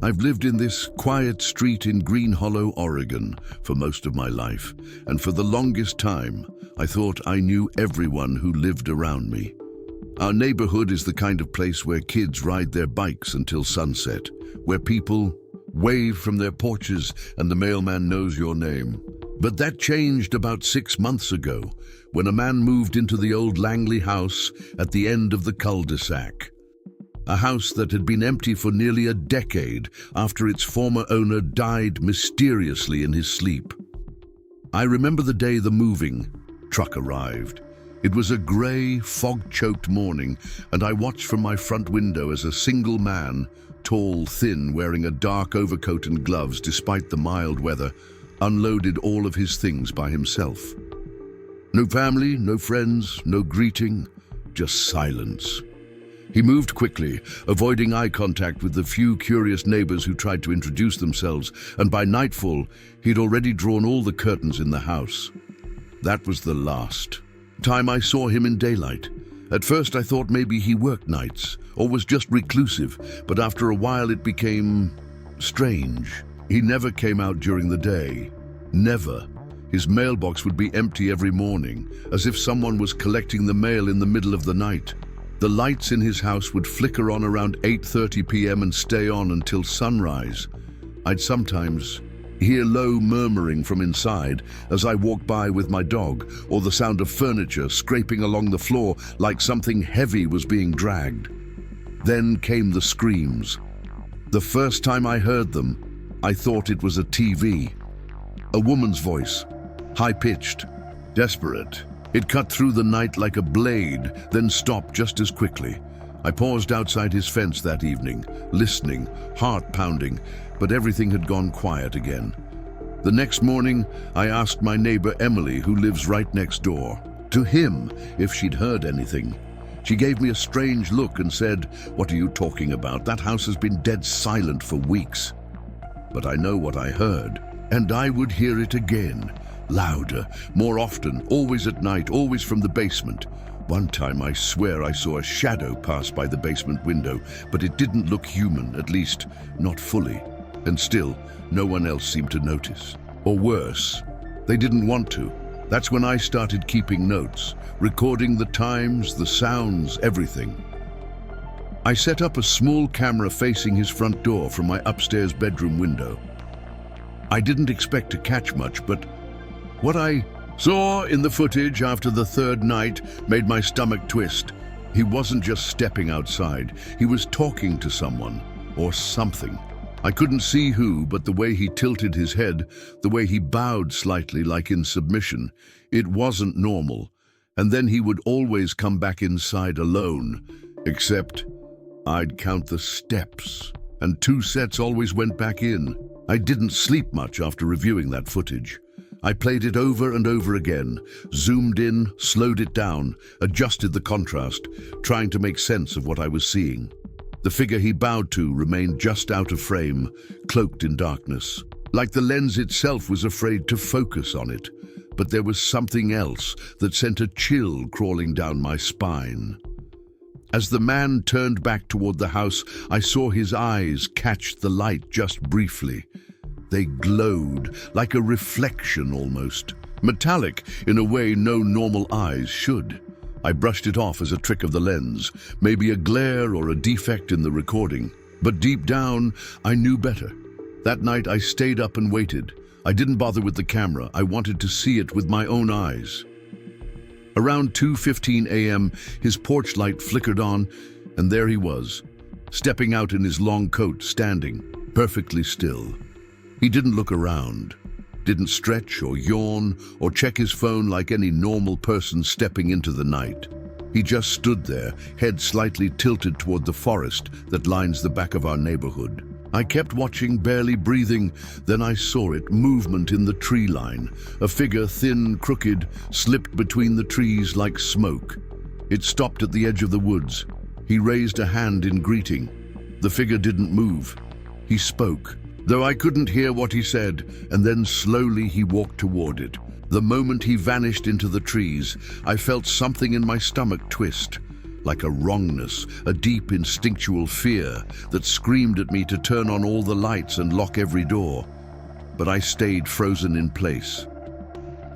I've lived in this quiet street in Green Hollow, Oregon, for most of my life, and for the longest time, I thought I knew everyone who lived around me. Our neighborhood is the kind of place where kids ride their bikes until sunset, where people wave from their porches and the mailman knows your name. But that changed about 6 months ago, when a man moved into the old Langley house at the end of the cul-de-sac. A house that had been empty for nearly a decade after its former owner died mysteriously in his sleep. I remember the day the moving truck arrived. It was a grey, fog-choked morning, and I watched from my front window as a single man, tall, thin, wearing a dark overcoat and gloves despite the mild weather, unloaded all of his things by himself. No family, no friends, no greeting, just silence. He moved quickly, avoiding eye contact with the few curious neighbors who tried to introduce themselves, and by nightfall, he'd already drawn all the curtains in the house. That was the last time I saw him in daylight. At first I thought maybe he worked nights, or was just reclusive, but after a while it became strange. He never came out during the day. Never. His mailbox would be empty every morning, as if someone was collecting the mail in the middle of the night. The lights in his house would flicker on around 8:30 p.m. and stay on until sunrise. I'd sometimes hear low murmuring from inside as I walked by with my dog, or the sound of furniture scraping along the floor like something heavy was being dragged. Then came the screams. The first time I heard them, I thought it was a TV. A woman's voice, high-pitched, desperate. It cut through the night like a blade, then stopped just as quickly. I paused outside his fence that evening, listening, heart pounding, but everything had gone quiet again. The next morning, I asked my neighbor Emily, who lives right next door, to him if she'd heard anything. She gave me a strange look and said, "What are you talking about? That house has been dead silent for weeks." But I know what I heard, and I would hear it again. Louder, more often, always at night, always from the basement. One time I swear I saw a shadow pass by the basement window, but it didn't look human, at least not fully. And still, no one else seemed to notice. Or worse, they didn't want to. That's when I started keeping notes, recording the times, the sounds, everything. I set up a small camera facing his front door from my upstairs bedroom window. I didn't expect to catch much, but what I saw in the footage after the third night made my stomach twist. He wasn't just stepping outside, he was talking to someone, or something. I couldn't see who, but the way he tilted his head, the way he bowed slightly like in submission, it wasn't normal. And then he would always come back inside alone, except I'd count the steps, and 2 sets always went back in. I didn't sleep much after reviewing that footage. I played it over and over again, zoomed in, slowed it down, adjusted the contrast, trying to make sense of what I was seeing. The figure he bowed to remained just out of frame, cloaked in darkness, like the lens itself was afraid to focus on it. But there was something else that sent a chill crawling down my spine. As the man turned back toward the house, I saw his eyes catch the light just briefly. They glowed, like a reflection almost. Metallic, in a way no normal eyes should. I brushed it off as a trick of the lens, maybe a glare or a defect in the recording. But deep down, I knew better. That night I stayed up and waited. I didn't bother with the camera. I wanted to see it with my own eyes. Around 2:15 a.m., his porch light flickered on, and there he was, stepping out in his long coat, standing, perfectly still. He didn't look around, didn't stretch or yawn or check his phone like any normal person stepping into the night. He just stood there, head slightly tilted toward the forest that lines the back of our neighborhood. I kept watching, barely breathing, then I saw it, movement in the tree line. A figure, thin, crooked, slipped between the trees like smoke. It stopped at the edge of the woods. He raised a hand in greeting. The figure didn't move. He spoke, though I couldn't hear what he said, and then slowly he walked toward it. The moment he vanished into the trees, I felt something in my stomach twist. like a wrongness, a deep instinctual fear that screamed at me to turn on all the lights and lock every door. But I stayed frozen in place.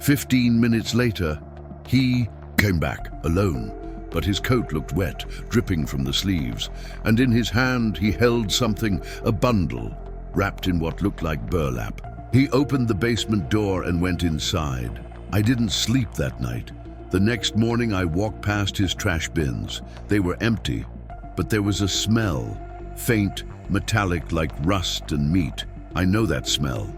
15 minutes later, he came back, alone, but his coat looked wet, dripping from the sleeves, and in his hand he held something, a bundle, wrapped in what looked like burlap. He opened the basement door and went inside. I didn't sleep that night. The next morning I walked past his trash bins. They were empty, but there was a smell, faint, metallic like rust and meat. I know that smell,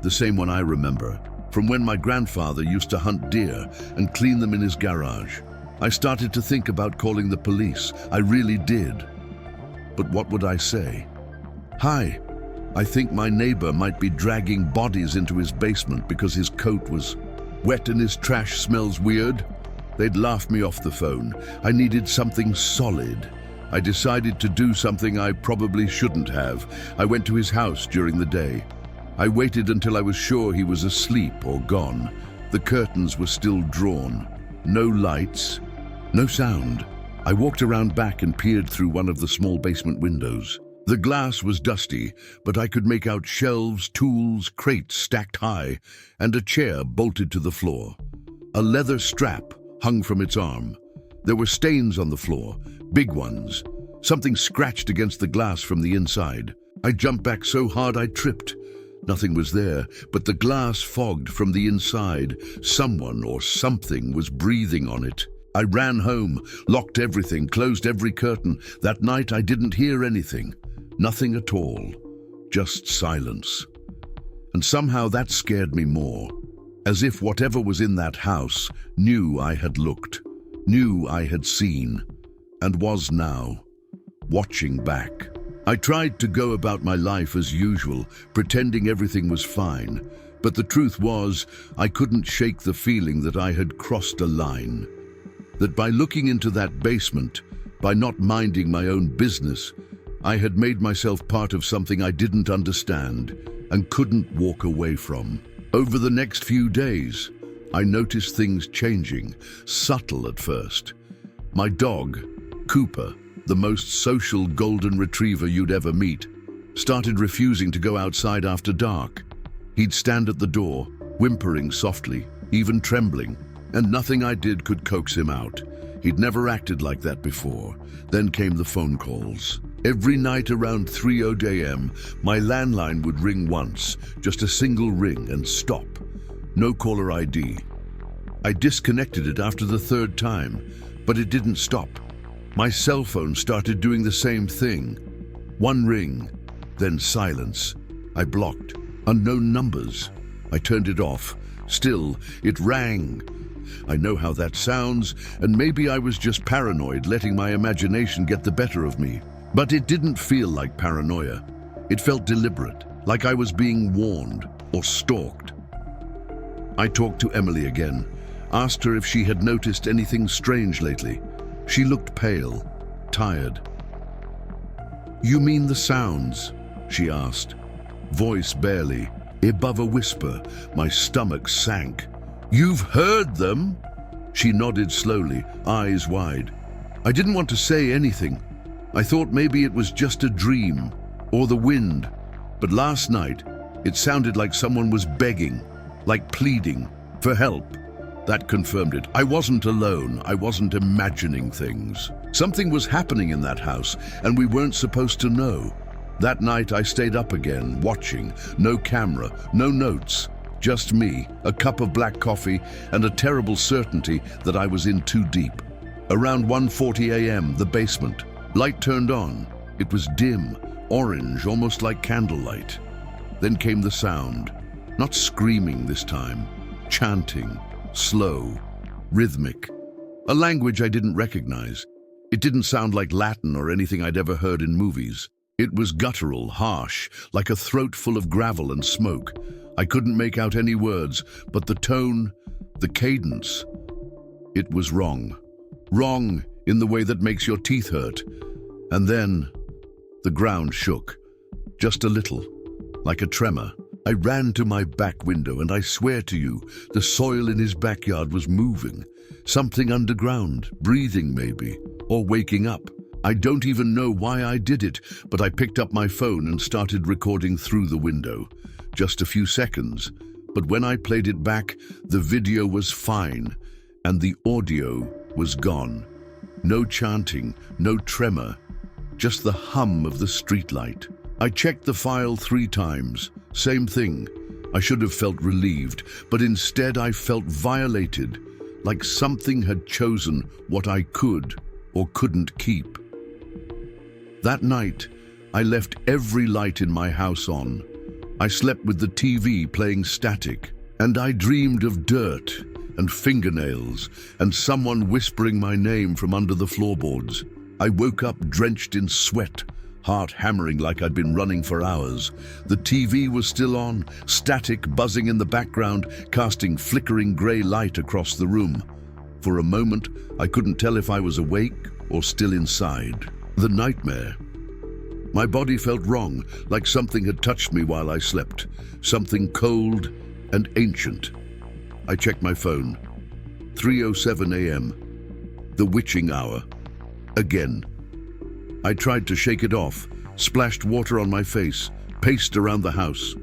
the same one I remember, from when my grandfather used to hunt deer and clean them in his garage. I started to think about calling the police. I really did. But what would I say? Hi, I think my neighbor might be dragging bodies into his basement because his coat was wet and his trash smells weird. They'd laugh me off the phone. I needed something solid. I decided to do something I probably shouldn't have. I went to his house during the day. I waited until I was sure he was asleep or gone. The curtains were still drawn. No lights, no sound. I walked around back and peered through one of the small basement windows. The glass was dusty, but I could make out shelves, tools, crates stacked high, and a chair bolted to the floor. A leather strap hung from its arm. There were stains on the floor, big ones. Something scratched against the glass from the inside. I jumped back so hard I tripped. Nothing was there, but the glass fogged from the inside. Someone or something was breathing on it. I ran home, locked everything, closed every curtain. That night I didn't hear anything. Nothing at all, just silence. And somehow that scared me more, as if whatever was in that house knew I had looked, knew I had seen, and was now watching back. I tried to go about my life as usual, pretending everything was fine, but the truth was I couldn't shake the feeling that I had crossed a line, that by looking into that basement, by not minding my own business, I had made myself part of something I didn't understand and couldn't walk away from. Over the next few days, I noticed things changing, subtle at first. My dog, Cooper, the most social golden retriever you'd ever meet, started refusing to go outside after dark. He'd stand at the door, whimpering softly, even trembling, and nothing I did could coax him out. He'd never acted like that before. Then came the phone calls. Every night around 3:00 a.m., my landline would ring once, just a single ring and stop. No caller ID. I disconnected it after the third time, but it didn't stop. My cell phone started doing the same thing. One ring, then silence. I blocked. Unknown numbers. I turned it off. Still, it rang. I know how that sounds, and maybe I was just paranoid, letting my imagination get the better of me. But it didn't feel like paranoia. It felt deliberate, like I was being warned or stalked. I talked to Emily again, asked her if she had noticed anything strange lately. She looked pale, tired. "You mean the sounds?" she asked, voice barely, above a whisper. My stomach sank. "You've heard them?" She nodded slowly, eyes wide. I didn't want to say anything. I thought maybe it was just a dream, or the wind. But last night, it sounded like someone was begging, like pleading, for help. That confirmed it. I wasn't alone. I wasn't imagining things. Something was happening in that house, and we weren't supposed to know. That night I stayed up again, watching. No camera, no notes. Just me, a cup of black coffee, and a terrible certainty that I was in too deep. Around 1:40 a.m., the basement. Light turned on. It was dim, orange, almost like candlelight. Then came the sound. Not screaming this time. Chanting. Slow. Rhythmic. A language I didn't recognize. It didn't sound like Latin or anything I'd ever heard in movies. It was guttural, harsh, like a throat full of gravel and smoke. I couldn't make out any words, but the tone, the cadence, it was wrong. Wrong in the way that makes your teeth hurt. And then the ground shook, just a little, like a tremor. I ran to my back window, and I swear to you, the soil in his backyard was moving. Something underground, breathing maybe, or waking up. I don't even know why I did it, but I picked up my phone and started recording through the window. Just a few seconds, but when I played it back, the video was fine, and the audio was gone. No chanting, no tremor, just the hum of the streetlight. I checked the file 3 times. Same thing. I should have felt relieved, but instead I felt violated, like something had chosen what I could or couldn't keep. That night, I left every light in my house on. I slept with the TV playing static, and I dreamed of dirt and fingernails and someone whispering my name from under the floorboards. I woke up drenched in sweat, heart hammering like I'd been running for hours. The TV was still on, static buzzing in the background, casting flickering grey light across the room. For a moment, I couldn't tell if I was awake or still inside. The nightmare. My body felt wrong, like something had touched me while I slept, something cold and ancient. I checked my phone. 3:07 a.m. The witching hour. Again. I tried to shake it off, splashed water on my face, paced around the house.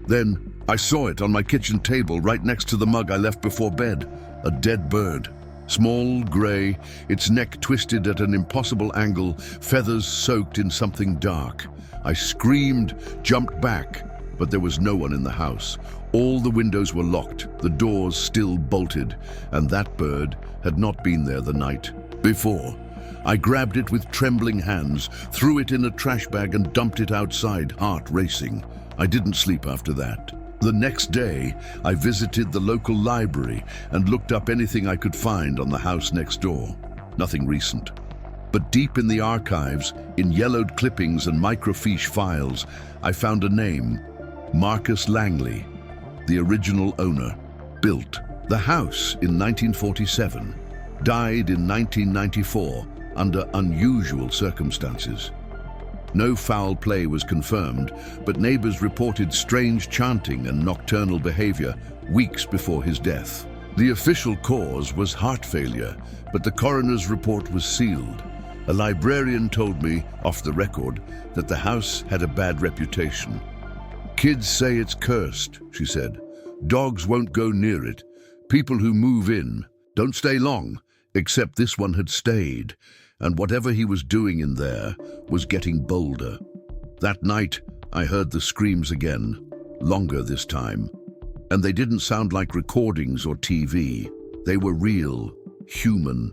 Then I saw it on my kitchen table right next to the mug I left before bed. A dead bird. Small, grey, its neck twisted at an impossible angle, feathers soaked in something dark. I screamed, jumped back, but there was no one in the house. All the windows were locked, the doors still bolted, and that bird had not been there the night before. I grabbed it with trembling hands, threw it in a trash bag and dumped it outside, heart racing. I didn't sleep after that. The next day, I visited the local library and looked up anything I could find on the house next door. Nothing recent. But deep in the archives, in yellowed clippings and microfiche files, I found a name, Marcus Langley, the original owner. Built the house in 1947, died in 1994 under unusual circumstances. No foul play was confirmed, but neighbors reported strange chanting and nocturnal behavior weeks before his death. The official cause was heart failure, but the coroner's report was sealed. A librarian told me, off the record, that the house had a bad reputation. "Kids say it's cursed," she said. "Dogs won't go near it. People who move in don't stay long," except this one had stayed, and whatever he was doing in there was getting bolder. That night, I heard the screams again, longer this time. And they didn't sound like recordings or TV. They were real, human.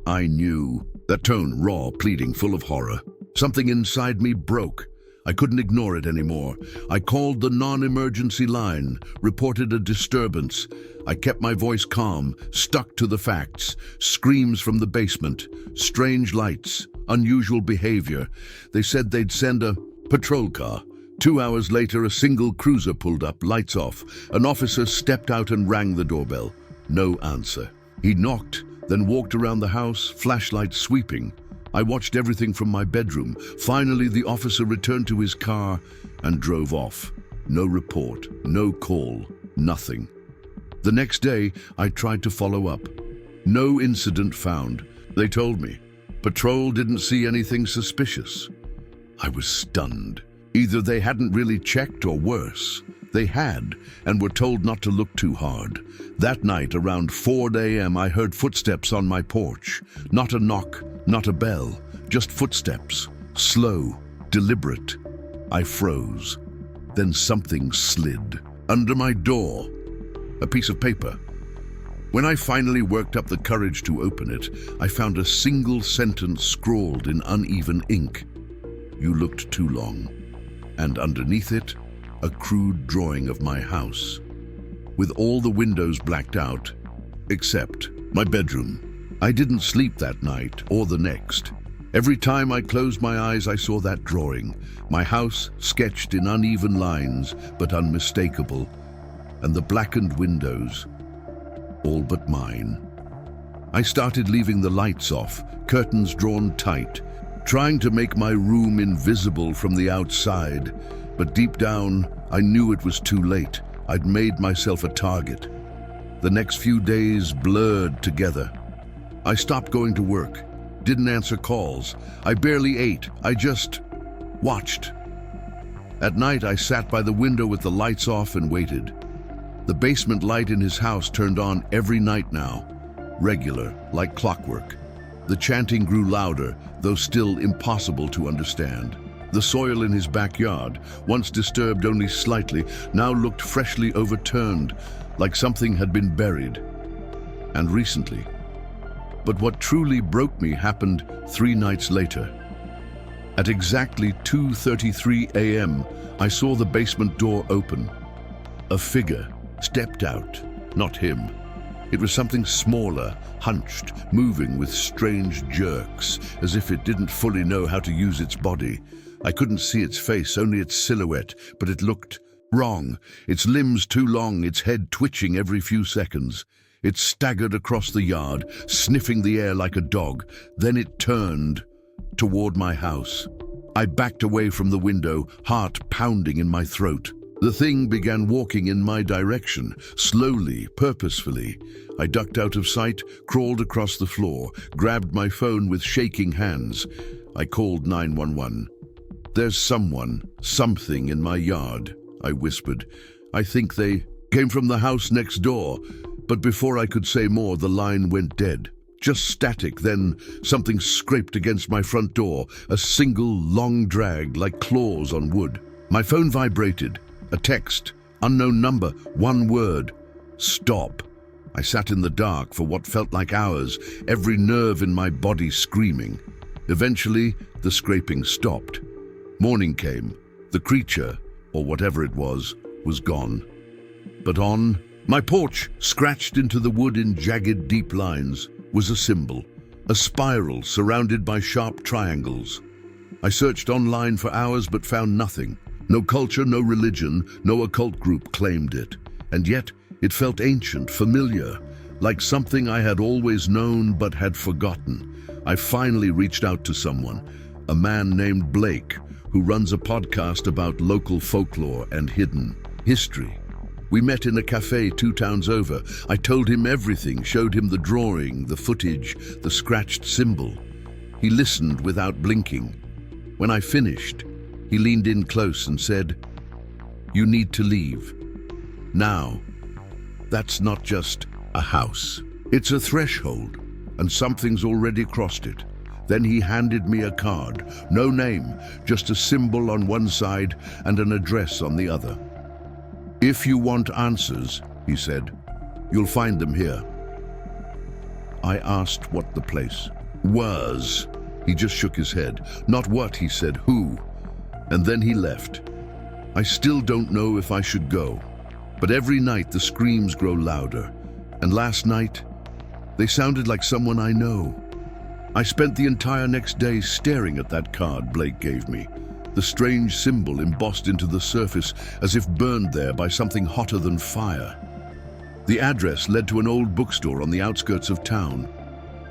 I knew. That tone, raw, pleading, full of horror. Something inside me broke. I couldn't ignore it anymore. I called the non-emergency line, reported a disturbance. I kept my voice calm, stuck to the facts. Screams from the basement, strange lights, unusual behavior. They said they'd send a patrol car. 2 hours later, a single cruiser pulled up, lights off. An officer stepped out and rang the doorbell. No answer. He knocked, then walked around the house, flashlight sweeping. I watched everything from my bedroom. Finally, the officer returned to his car and drove off. No report, no call, nothing. The next day, I tried to follow up. No incident found. They told me. Patrol didn't see anything suspicious. I was stunned. Either they hadn't really checked, or worse, they had and were told not to look too hard. That night, around 4 a.m., I heard footsteps on my porch. Not a knock, not a bell, just footsteps. Slow, deliberate. I froze. Then something slid. Under my door. A piece of paper. When I finally worked up the courage to open it, I found a single sentence scrawled in uneven ink. "You looked too long." And underneath it, a crude drawing of my house, with all the windows blacked out, except my bedroom. I didn't sleep that night or the next. Every time I closed my eyes, I saw that drawing, my house sketched in uneven lines, but unmistakable, and the blackened windows, all but mine. I started leaving the lights off, curtains drawn tight, trying to make my room invisible from the outside, but deep down, I knew it was too late. I'd made myself a target. The next few days blurred together. I stopped going to work, didn't answer calls. I barely ate. I just watched. At night, I sat by the window with the lights off and waited. The basement light in his house turned on every night now, regular, like clockwork. The chanting grew louder, though still impossible to understand. The soil in his backyard, once disturbed only slightly, now looked freshly overturned, like something had been buried. And recently. But what truly broke me happened 3 nights later. At exactly 2:33 a.m., I saw the basement door open. A figure stepped out, not him. It was something smaller, hunched, moving with strange jerks, as if it didn't fully know how to use its body. I couldn't see its face, only its silhouette, but it looked wrong. Its limbs too long, its head twitching every few seconds. It staggered across the yard, sniffing the air like a dog. Then it turned toward my house. I backed away from the window, heart pounding in my throat. The thing began walking in my direction, slowly, purposefully. I ducked out of sight, crawled across the floor, grabbed my phone with shaking hands. I called 911. "There's something in my yard," I whispered. "I think they came from the house next door." But before I could say more, the line went dead. Just static, then something scraped against my front door, a single long drag like claws on wood. My phone vibrated. A text, unknown number, one word: stop. I sat in the dark for what felt like hours, every nerve in my body screaming. Eventually, the scraping stopped. Morning came. The creature, or whatever it was gone. But on my porch, scratched into the wood in jagged, deep lines, was a symbol, a spiral surrounded by sharp triangles. I searched online for hours but found nothing. No culture, no religion, no occult group claimed it. And yet, it felt ancient, familiar, like something I had always known but had forgotten. I finally reached out to someone, a man named Blake, who runs a podcast about local folklore and hidden history. We met in a cafe 2 towns over. I told him everything, showed him the drawing, the footage, the scratched symbol. He listened without blinking. When I finished, he leaned in close and said, "You need to leave. Now." That's not just a house. It's a threshold, and something's already crossed it. Then he handed me a card. No name, just a symbol on one side and an address on the other. "If you want answers," he said, "you'll find them here." I asked what the place was. He just shook his head. "Not what," he said, "who." And then he left. I still don't know if I should go, but every night the screams grow louder. And last night, they sounded like someone I know. I spent the entire next day staring at that card Blake gave me, the strange symbol embossed into the surface as if burned there by something hotter than fire. The address led to an old bookstore on the outskirts of town,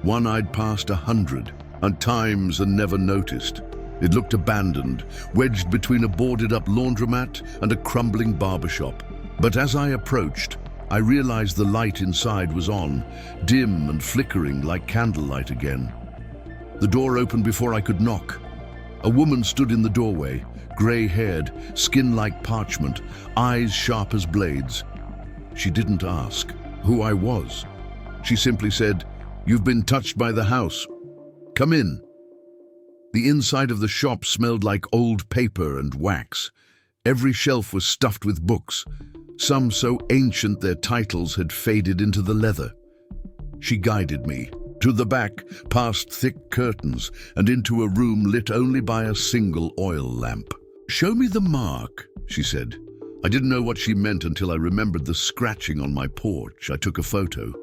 one I'd passed 100 times and never noticed. It looked abandoned, wedged between a boarded-up laundromat and a crumbling barbershop. But as I approached, I realized the light inside was on, dim and flickering like candlelight again. The door opened before I could knock. A woman stood in the doorway, gray-haired, skin like parchment, eyes sharp as blades. She didn't ask who I was. She simply said, "You've been touched by the house. Come in." The inside of the shop smelled like old paper and wax. Every shelf was stuffed with books, some so ancient their titles had faded into the leather. She guided me to the back, past thick curtains, and into a room lit only by a single oil lamp. "Show me the mark," she said. I didn't know what she meant until I remembered the scratching on my porch. I took a photo.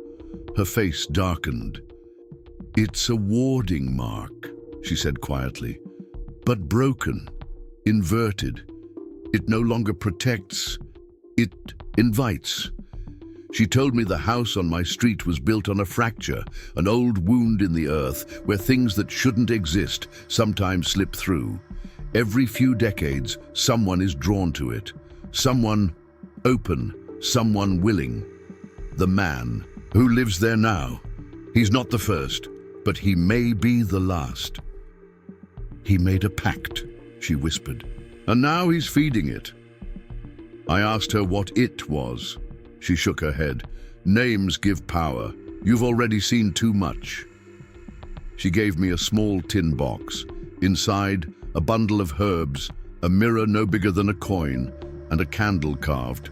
Her face darkened. "It's a warding mark," she said quietly, "but broken, inverted. It no longer protects, it invites." She told me the house on my street was built on a fracture, an old wound in the earth where things that shouldn't exist sometimes slip through. Every few decades, someone is drawn to it. Someone open, someone willing. The man who lives there now. He's not the first. but he may be the last. He made a pact, she whispered, and now he's feeding it. I asked her what it was. She shook her head. Names give power. You've already seen too much. She gave me a small tin box. Inside, a bundle of herbs, a mirror no bigger than a coin, and a candle carved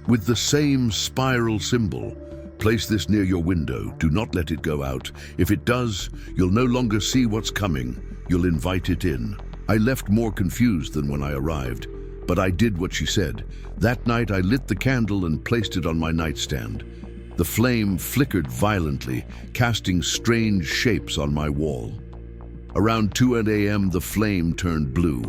with the same spiral symbol. Place this near your window. Do not let it go out. If it does, you'll no longer see what's coming. You'll invite it in. I left more confused than when I arrived, but I did what she said. That night I lit the candle and placed it on my nightstand. The flame flickered violently, casting strange shapes on my wall. Around 2 a.m. the flame turned blue,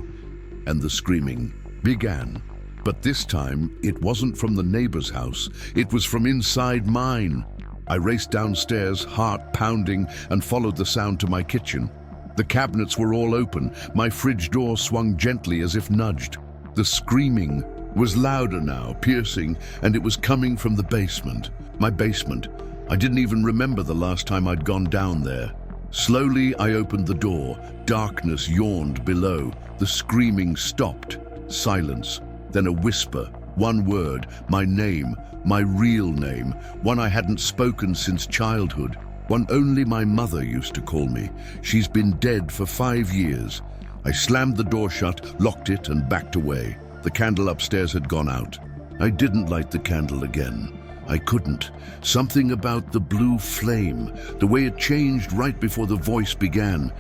and the screaming began. But this time, it wasn't from the neighbor's house. It was from inside mine. I raced downstairs, heart pounding, and followed the sound to my kitchen. The cabinets were all open. My fridge door swung gently as if nudged. The screaming was louder now, piercing, and it was coming from the basement. My basement. I didn't even remember the last time I'd gone down there. Slowly, I opened the door. Darkness yawned below. The screaming stopped. Silence. Then a whisper, one word, my name, my real name, one I hadn't spoken since childhood, one only my mother used to call me. She's been dead for 5 years. I slammed the door shut, locked it, and backed away. The candle upstairs had gone out. I didn't light the candle again. I couldn't. Something about the blue flame, the way it changed right before the voice began.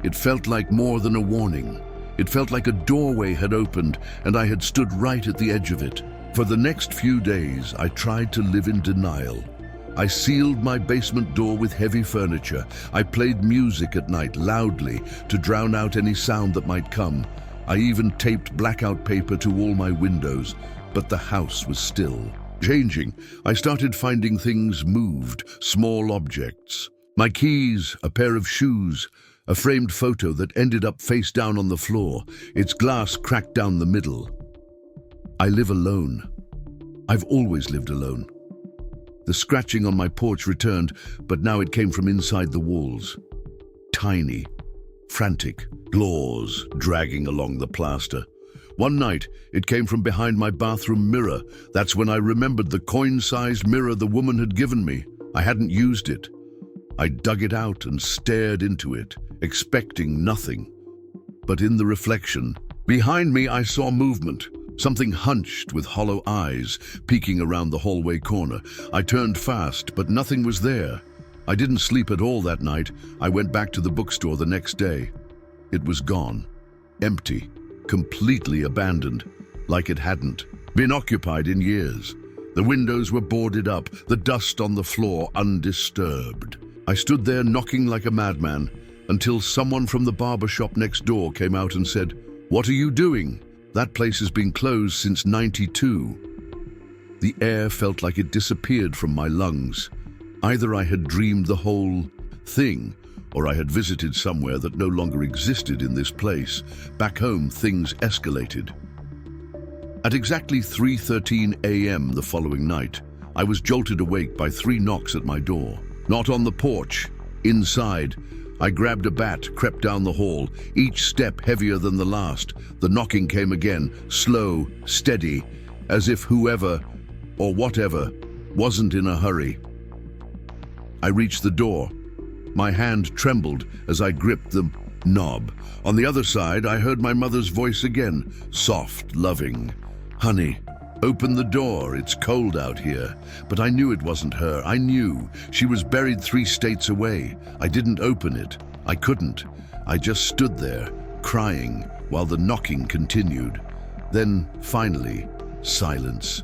It felt like more than a warning. It felt like a doorway had opened, and I had stood right at the edge of it. For the next few days, I tried to live in denial. I sealed my basement door with heavy furniture. I played music at night loudly to drown out any sound that might come. I even taped blackout paper to all my windows, but the house was still. Changing, I started finding things moved, small objects. My keys, a pair of shoes, a framed photo that ended up face down on the floor, its glass cracked down the middle. I live alone. I've always lived alone. The scratching on my porch returned, but now it came from inside the walls. Tiny, frantic, claws dragging along the plaster. One night, it came from behind my bathroom mirror. That's when I remembered the coin-sized mirror the woman had given me. I hadn't used it. I dug it out and stared into it, expecting nothing. But in the reflection, behind me I saw movement, something hunched with hollow eyes, peeking around the hallway corner. I turned fast, but nothing was there. I didn't sleep at all that night. I went back to the bookstore the next day. It was gone, empty, completely abandoned, like it hadn't been occupied in years. The windows were boarded up, the dust on the floor undisturbed. I stood there knocking like a madman until someone from the barber shop next door came out and said, "What are you doing? That place has been closed since '92. The air felt like it disappeared from my lungs. Either I had dreamed the whole thing, or I had visited somewhere that no longer existed in this place. Back home, things escalated. At exactly 3:13 a.m. the following night, I was jolted awake by 3 knocks at my door. Not on the porch, inside. I grabbed a bat, crept down the hall, each step heavier than the last. The knocking came again, slow, steady, as if whoever, or whatever, wasn't in a hurry. I reached the door. My hand trembled as I gripped the knob. On the other side, I heard my mother's voice again, soft, loving. "Honey, open the door, it's cold out here." But I knew it wasn't her. I knew. She was buried 3 states away. I didn't open it. I couldn't. I just stood there, crying, while the knocking continued. Then, finally, silence.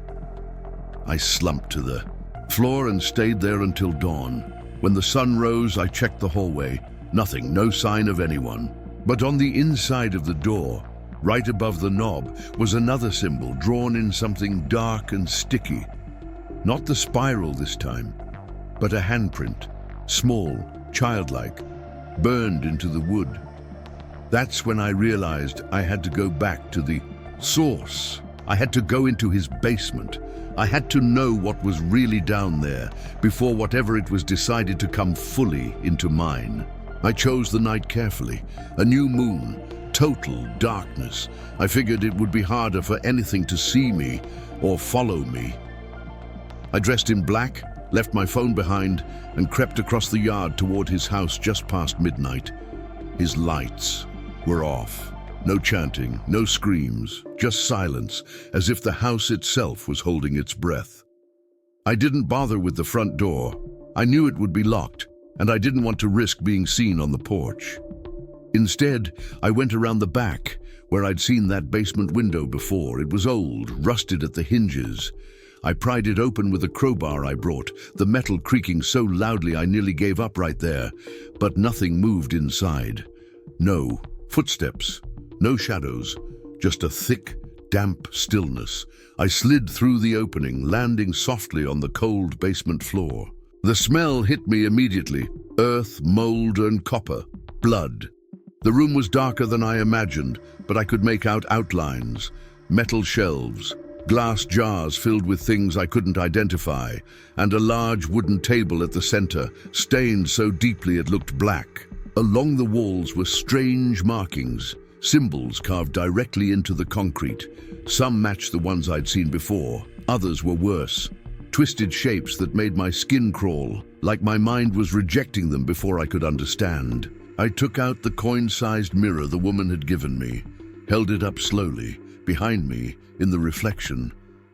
I slumped to the floor and stayed there until dawn. When the sun rose, I checked the hallway. Nothing, no sign of anyone. But on the inside of the door, right above the knob, was another symbol drawn in something dark and sticky. Not the spiral this time, but a handprint, small, childlike, burned into the wood. That's when I realized I had to go back to the source. I had to go into his basement. I had to know what was really down there before whatever it was decided to come fully into mine. I chose the night carefully. A new moon, total darkness. I figured it would be harder for anything to see me or follow me. I dressed in black, left my phone behind, and crept across the yard toward his house just past midnight. His lights were off. No chanting, no screams, just silence, as if the house itself was holding its breath. I didn't bother with the front door. I knew it would be locked, and I didn't want to risk being seen on the porch. Instead, I went around the back, where I'd seen that basement window before. It was old, rusted at the hinges. I pried it open with a crowbar I brought, the metal creaking so loudly I nearly gave up right there. But nothing moved inside. No footsteps, no shadows, just a thick, damp stillness. I slid through the opening, landing softly on the cold basement floor. The smell hit me immediately. Earth, mold, and copper. Blood. The room was darker than I imagined, but I could make out outlines. Metal shelves, glass jars filled with things I couldn't identify, and a large wooden table at the center, stained so deeply it looked black. Along the walls were strange markings, symbols carved directly into the concrete. Some matched the ones I'd seen before, others were worse. Twisted shapes that made my skin crawl, like my mind was rejecting them before I could understand. I took out the coin-sized mirror the woman had given me, held it up slowly. Behind me, in the reflection,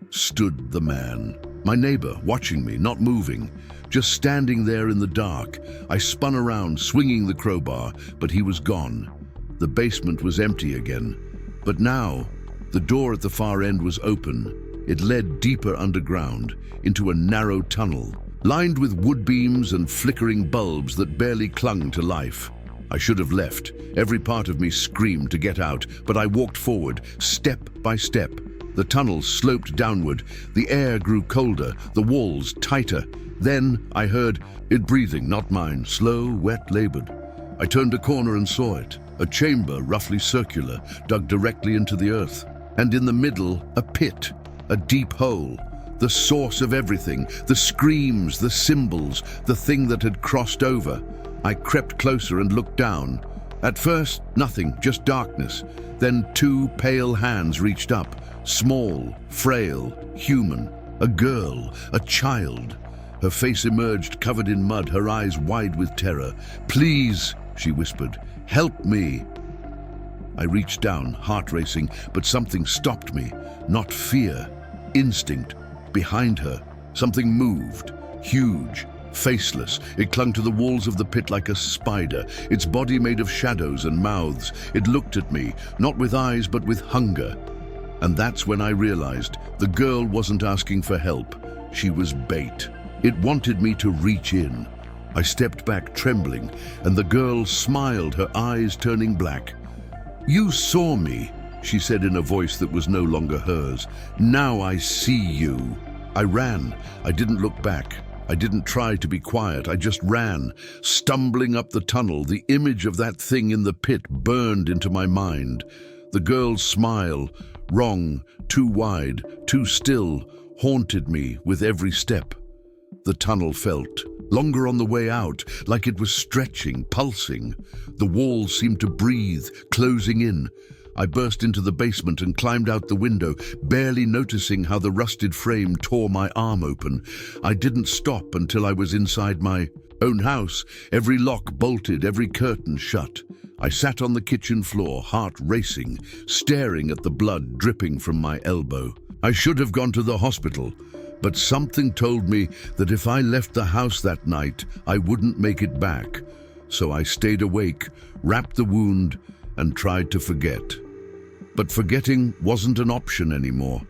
stood the man. My neighbor, watching me, not moving, just standing there in the dark. I spun around, swinging the crowbar, but he was gone. The basement was empty again. But now, the door at the far end was open. It led deeper underground, into a narrow tunnel, lined with wood beams and flickering bulbs that barely clung to life. I should have left. Every part of me screamed to get out, but I walked forward, step by step. The tunnel sloped downward. The air grew colder, the walls tighter. Then I heard it breathing, not mine, slow, wet, labored. I turned a corner and saw it. A chamber, roughly circular, dug directly into the earth. And in the middle, a pit, a deep hole. The source of everything, the screams, the symbols, the thing that had crossed over. I crept closer and looked down. At first, nothing, just darkness. Then two pale hands reached up, small, frail, human. A girl, a child. Her face emerged, covered in mud, her eyes wide with terror. "Please," she whispered, "help me." I reached down, heart racing, but something stopped me. Not fear, instinct. Behind her, something moved, huge, faceless. It clung to the walls of the pit like a spider, its body made of shadows and mouths. It looked at me, not with eyes but with hunger. And that's when I realized the girl wasn't asking for help. She was bait. It wanted me to reach in. I stepped back trembling, and the girl smiled, her eyes turning black. "You saw me," she said in a voice that was no longer hers. "Now I see you." I ran. I didn't look back. I didn't try to be quiet. I just ran, stumbling up the tunnel. The image of that thing in the pit burned into my mind. The girl's smile, wrong, too wide, too still, haunted me with every step. The tunnel felt longer on the way out, like it was stretching, pulsing. The walls seemed to breathe, closing in. I burst into the basement and climbed out the window, barely noticing how the rusted frame tore my arm open. I didn't stop until I was inside my own house, every lock bolted, every curtain shut. I sat on the kitchen floor, heart racing, staring at the blood dripping from my elbow. I should have gone to the hospital, but something told me that if I left the house that night, I wouldn't make it back. So I stayed awake, wrapped the wound, and tried to forget. But forgetting wasn't an option anymore,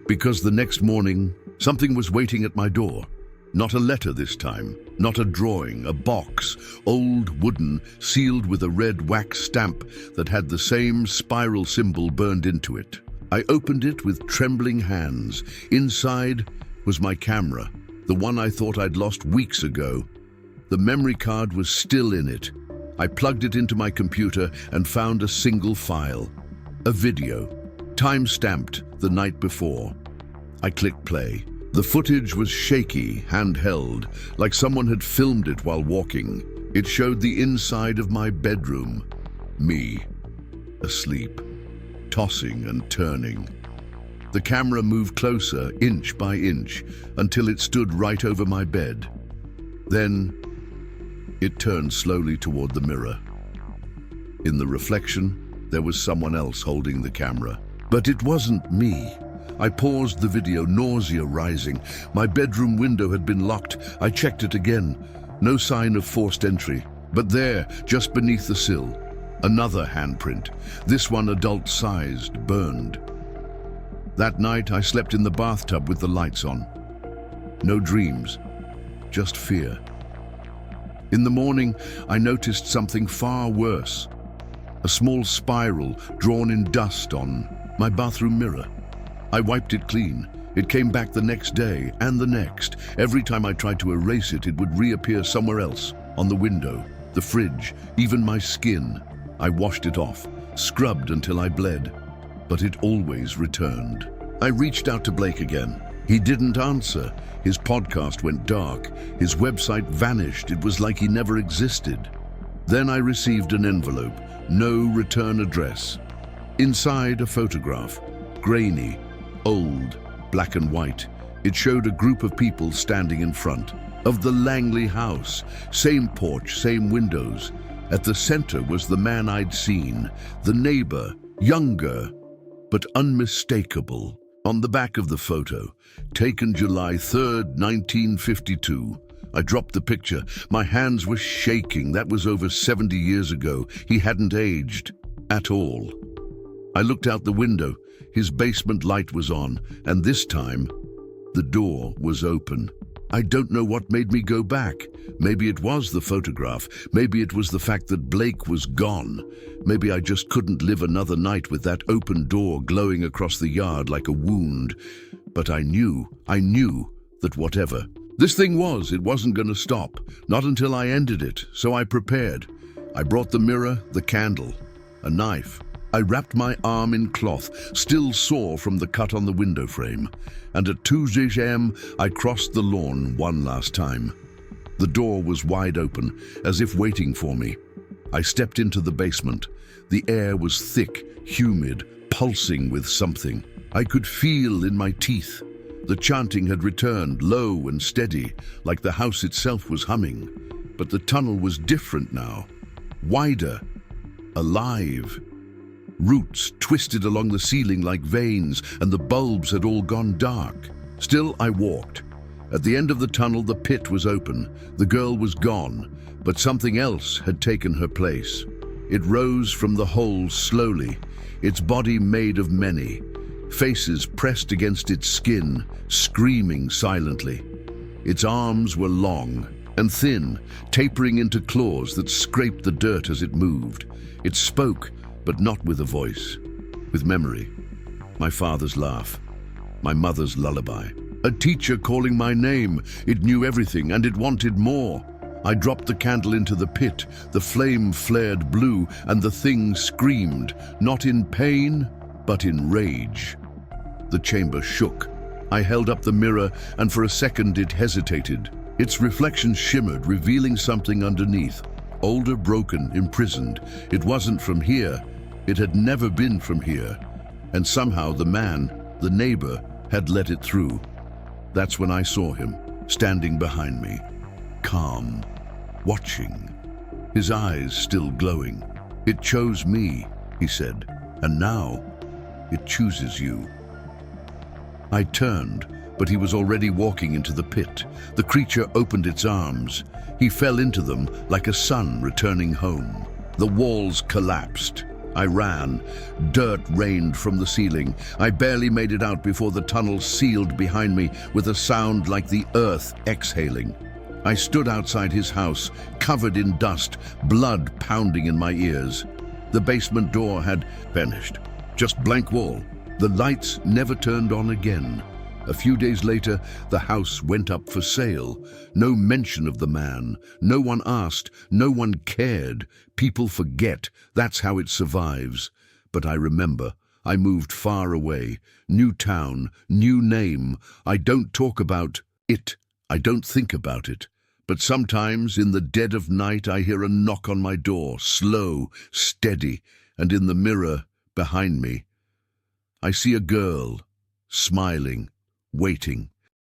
because the next morning, something was waiting at my door. Not a letter this time, not a drawing, a box, old wooden, sealed with a red wax stamp that had the same spiral symbol burned into it. I opened it with trembling hands. Inside was my camera, the one I thought I'd lost weeks ago. The memory card was still in it. I plugged it into my computer and found a single file. A video, time-stamped the night before. I clicked play. The footage was shaky, handheld, like someone had filmed it while walking. It showed the inside of my bedroom, me, asleep, tossing and turning. The camera moved closer, inch by inch, until it stood right over my bed. Then, it turned slowly toward the mirror. In the reflection, there was someone else holding the camera. But it wasn't me. I paused the video, nausea rising. My bedroom window had been locked. I checked it again. No sign of forced entry. But there, just beneath the sill, another handprint. This one adult-sized, burned. That night, I slept in the bathtub with the lights on. No dreams, just fear. In the morning, I noticed something far worse. A small spiral drawn in dust on my bathroom mirror. I wiped it clean. It came back the next day and the next. Every time I tried to erase it, it would reappear somewhere else, on the window, the fridge, even my skin. I washed it off, scrubbed until I bled, but it always returned. I reached out to Blake again. He didn't answer. His podcast went dark. His website vanished. It was like he never existed. Then I received an envelope, no return address. Inside, a photograph, grainy, old, black and white. It showed a group of people standing in front of the Langley house. Same porch, same windows. At the center was the man I'd seen, the neighbor, younger, but unmistakable. On the back of the photo, taken July 3rd, 1952, I dropped the picture. My hands were shaking. That was over 70 years ago. He hadn't aged at all. I looked out the window. His basement light was on, and this time, the door was open. I don't know what made me go back. Maybe it was the photograph. Maybe it was the fact that Blake was gone. Maybe I just couldn't live another night with that open door glowing across the yard like a wound. But I knew that whatever this thing was, it wasn't going to stop. Not until I ended it, so I prepared. I brought the mirror, the candle, a knife. I wrapped my arm in cloth, still sore from the cut on the window frame, and at 2 a.m. I crossed the lawn one last time. The door was wide open, as if waiting for me. I stepped into the basement. The air was thick, humid, pulsing with something. I could feel in my teeth. The chanting had returned, low and steady, like the house itself was humming. But the tunnel was different now, wider, alive. Roots twisted along the ceiling like veins, and the bulbs had all gone dark. Still, I walked. At the end of the tunnel, the pit was open. The girl was gone, but something else had taken her place. It rose from the hole slowly, its body made of many, faces pressed against its skin, screaming silently. Its arms were long and thin, tapering into claws that scraped the dirt as it moved. It spoke, but not with a voice, with memory. My father's laugh, my mother's lullaby. A teacher calling my name. It knew everything, and it wanted more. I dropped the candle into the pit. The flame flared blue, and the thing screamed, not in pain, but in rage. The chamber shook. I held up the mirror, and for a second it hesitated. Its reflection shimmered, revealing something underneath. Older, broken, imprisoned. It wasn't from here. It had never been from here. And somehow the man, the neighbor, had let it through. That's when I saw him, standing behind me, calm, watching, his eyes still glowing. "It chose me," he said, "and now it chooses you." I turned, but he was already walking into the pit. The creature opened its arms. He fell into them like a son returning home. The walls collapsed. I ran. Dirt rained from the ceiling. I barely made it out before the tunnel sealed behind me with a sound like the earth exhaling. I stood outside his house, covered in dust, blood pounding in my ears. The basement door had vanished. Just blank wall. The lights never turned on again. A few days later, the house went up for sale. No mention of the man. No one asked. No one cared. People forget. That's how it survives. But I remember. I moved far away. New town, new name. I don't talk about it. I don't think about it. But sometimes, in the dead of night, I hear a knock on my door, slow, steady, and in the mirror behind me, I see a girl, smiling, waiting.